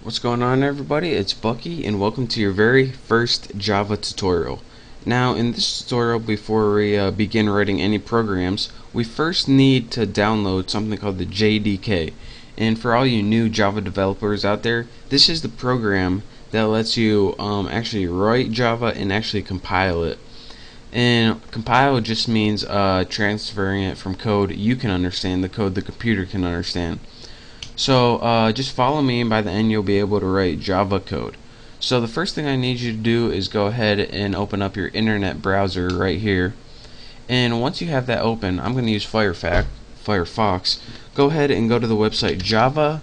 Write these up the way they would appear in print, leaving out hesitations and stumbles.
What's going on, everybody? It's Bucky and welcome to your very first Java tutorial. Now in this tutorial, before we begin writing any programs, we first need to download something called the JDK. And for all you new Java developers out there, this is the program that lets you actually write Java and actually compile it. And compile just means transferring it from code you can understand, the code the computer can understand. So just follow me, and by the end you'll be able to write Java code. So the first thing I need you to do is go ahead and open up your internet browser right here. And once you have that open, I'm going to use Firefox. Go ahead and go to the website java.sun.com.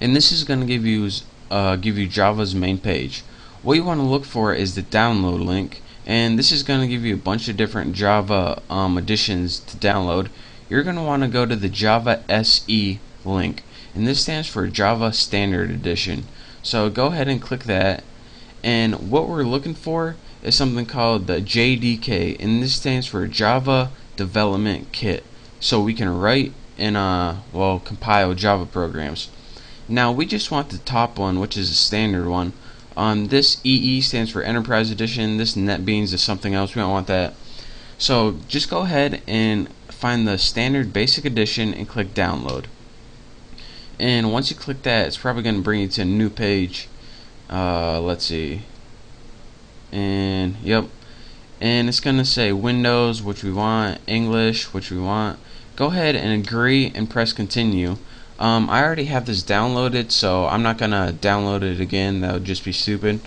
And this is going to give you Java's main page. What you want to look for is the download link, and this is going to give you a bunch of different Java editions to download. You're going to want to go to the Java SE link, and this stands for Java Standard Edition. So go ahead and click that, and what we're looking for is something called the JDK, and this stands for Java Development Kit, so we can write and compile Java programs. Now we just want the top one, which is a standard one. This EE stands for Enterprise Edition. This NetBeans is something else. We don't want that. So just go ahead and find the standard basic edition and click download. And once you click that, it's probably going to bring you to a new page. Let's see. And yep. And it's going to say Windows, which we want, English, which we want. Go ahead and agree and press continue. I already have this downloaded, so I'm not gonna download it again. That would just be stupid.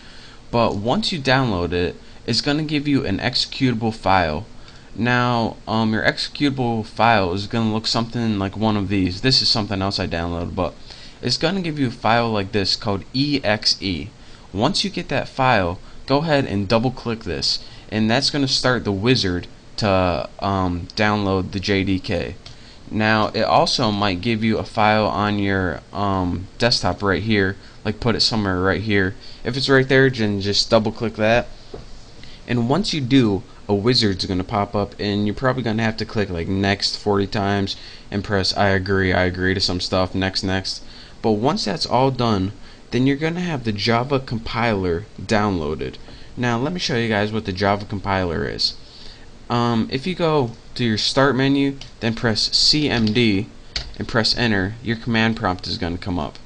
But once you download it, it's gonna give you an executable file. Now, your executable file is gonna look something like one of these. This is something else I downloaded, but it's gonna give you a file like this called exe. Once you get that file, go ahead and double-click this, and that's gonna start the wizard to download the JDK. Now it also might give you a file on your desktop right here, like put it somewhere right here. If it's right there, then just double click that, and once you do, a wizard's going to pop up, and you're probably going to have to click like next 40 times and press I agree to some stuff, next. But once that's all done, then you're going to have the Java compiler downloaded. Now let me show you guys what the Java compiler is. If you go to your start menu, then press CMD and press enter, your command prompt is going to come up.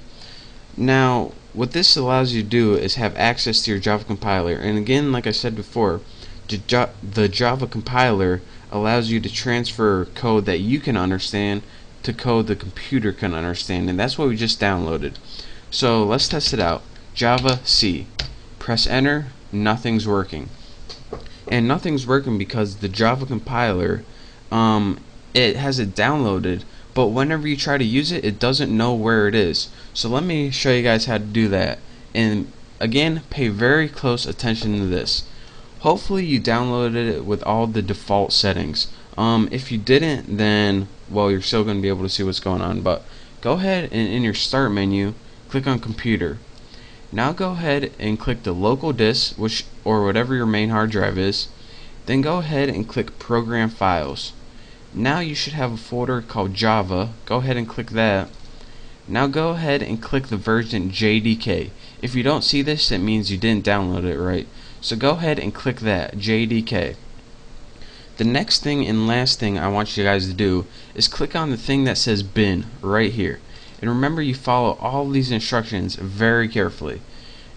Now what this allows you to do is have access to your Java compiler, and again, like I said before, the Java compiler allows you to transfer code that you can understand to code the computer can understand, and that's what we just downloaded. So let's test it out. Java C. Press enter, nothing's working. And nothing's working because the Java compiler, it has it downloaded, but whenever you try to use it, it doesn't know where it is. So let me show you guys how to do that. And again, pay very close attention to this. Hopefully you downloaded it with all the default settings. If you didn't, then well, you're still going to be able to see what's going on. But go ahead and in your start menu, click on computer. Now go ahead and click the local disk, or whatever your main hard drive is. Then go ahead and click program files. Now you should have a folder called Java. Go ahead and click that. Now go ahead and click the version JDK. If you don't see this, it means you didn't download it right. So go ahead and click that, JDK. The next thing and last thing I want you guys to do is click on the thing that says bin right here. And remember, you follow all these instructions very carefully.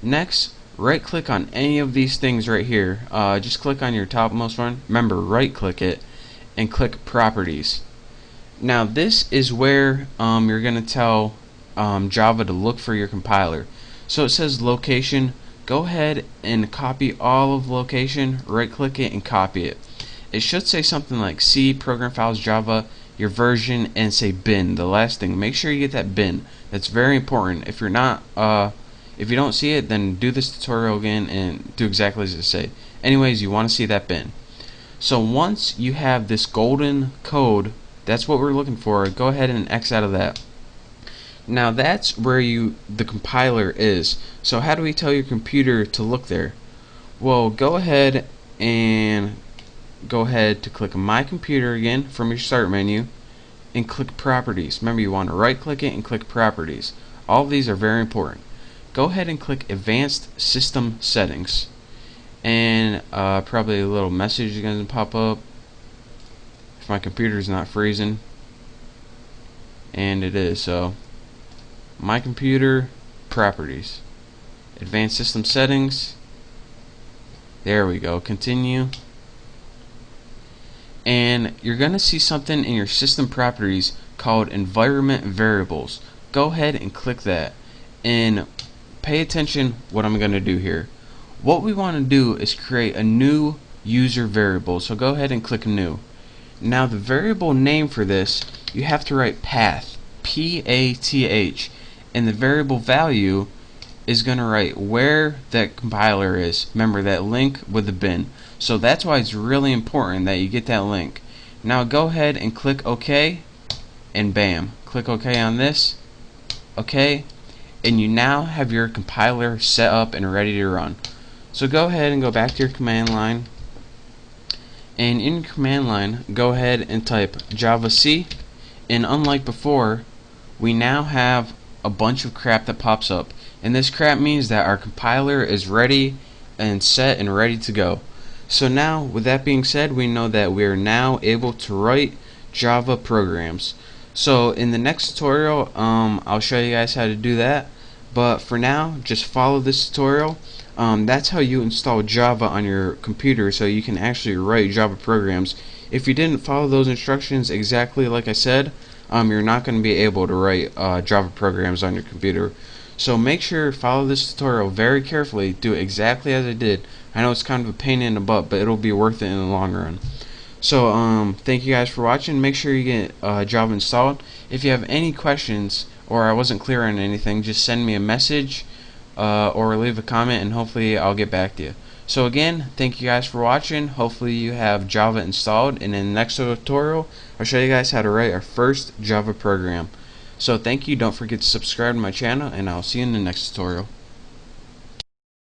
Next, right click on any of these things right here. Just click on your topmost one. Remember, right click it and click properties. Now this is where you're going to tell Java to look for your compiler. So it says location. Go ahead and copy all of location, right click it and copy it. It should say something like C program files Java, your version, and say bin. The last thing, make sure you get that bin. That's very important. If you're not if you don't see it, then do this tutorial again and do exactly as it say. Anyways, you want to see that bin. So once you have this golden code, that's what we're looking for. Go ahead and X out of that. Now that's where the compiler is. So how do we tell your computer to look there? Well, go ahead to click My Computer again from your start menu, and click properties. Remember, you want to right click it and click properties. All of these are very important. Go ahead and click advanced system settings, and probably a little message is going to pop up if my computer is not freezing, and it is. So my computer, properties, advanced system settings, there we go, continue, and you're gonna see something in your system properties called environment variables. Go ahead and click that, and pay attention what I'm gonna do here. What we want to do is create a new user variable, so go ahead and click new. Now the variable name for this, you have to write path, P-A-T-H, and the variable value is going to write where that compiler is. Remember that link with the bin. So that's why it's really important that you get that link. Now go ahead and click OK, and bam, click OK on this, OK, and you now have your compiler set up and ready to run. So go ahead and go back to your command line, and in your command line go ahead and type javac, and unlike before, we now have a bunch of crap that pops up, and this crap means that our compiler is ready and set and ready to go. So now, with that being said, we know that we are now able to write Java programs. So in the next tutorial, I'll show you guys how to do that, but for now, just follow this tutorial. That's how you install Java on your computer, so you can actually write Java programs. If you didn't follow those instructions exactly like I said, you're not going to be able to write Java programs on your computer. So make sure to follow this tutorial very carefully, do it exactly as I did. I know it's kind of a pain in the butt, but it'll be worth it in the long run. So thank you guys for watching. Make sure you get Java installed. If you have any questions or I wasn't clear on anything, just send me a message or leave a comment, and hopefully I'll get back to you. So again, thank you guys for watching. Hopefully you have Java installed, and in the next tutorial I'll show you guys how to write our first Java program. So thank you, don't forget to subscribe to my channel, and I'll see you in the next tutorial.